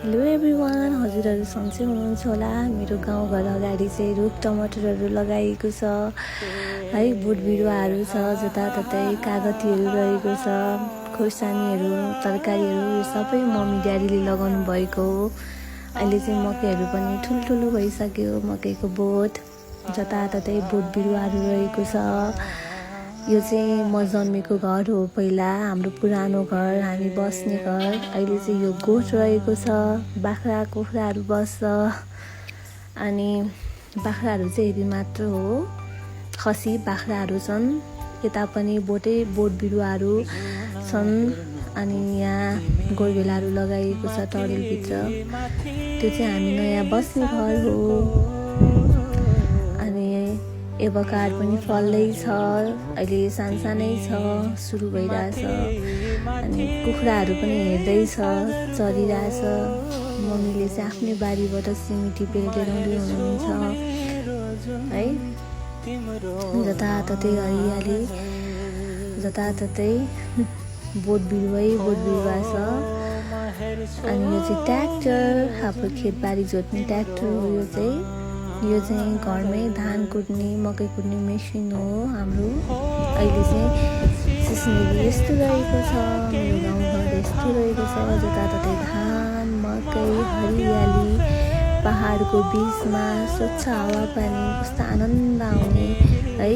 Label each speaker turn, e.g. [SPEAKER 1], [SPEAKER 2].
[SPEAKER 1] Hello everyone, हजुरहरू सन्चै हुनुहुन्छ होला। मेरो गाउँघर अगाडि चाहिँ रुख टमाटरहरू लगाइएको छ है। बोट बिरुवाहरू छ, जताततै कागतीहरू रहेको छ, खोर्सानीहरू, तरकारीहरू सबै मम्मी ड्याडीले लगाउनु भएको हो। अहिले चाहिँ मकैहरू पनि ठुल्ठुलो भइसक्यो। मकैको बोट, जताततै बोट बिरुवाहरू रहेको छ। यो चाहिँ म जन्मेको घर हो। पहिला हाम्रो पुरानो घर, हामी बस्ने घर। अहिले चाहिँ यो गोठ रहेको छ। बाख्रा कुखुराहरू बस्छ। अनि बाख्राहरू चाहिँ यति मात्र हो, खसी बाख्राहरू छन्। यता पनि बोट बिरुवाहरू छन्। अनि यहाँ गोरबेलाहरू लगाइएको छ टरेलभित्र। त्यो चाहिँ हामी नयाँ बस्ने घर हो। एभोकाड पनि फल्दैछ, अहिले सानसानै छ, सुरु भइरहेछ। अनि कुखुराहरू पनि हेर्दैछ, चरिरहेछ। मम्मीले चाहिँ आफ्नै बारीबाट सिमी टिपेर ल्याउँदै हुनुहुन्छ है। जताततै हरियाली, जताततै बोट बिरुवा छ। अनि यो चाहिँ ट्र्याक्टर, हाम्रो खेतबारी जोत्ने ट्र्याक्टर हो। यो चाहिँ घरमै धान कुट्ने, मकै कुट्ने मेसिन हो हाम्रो। अहिले चाहिँ सिस्नरी यस्तो रहेको छ, मेरो गाउँघर यस्तो रहेको छ। जताततै धान, मकै, हरियाली, पहाडको बिचमा स्वच्छ हावापानी, कस्तो आनन्द आउने है।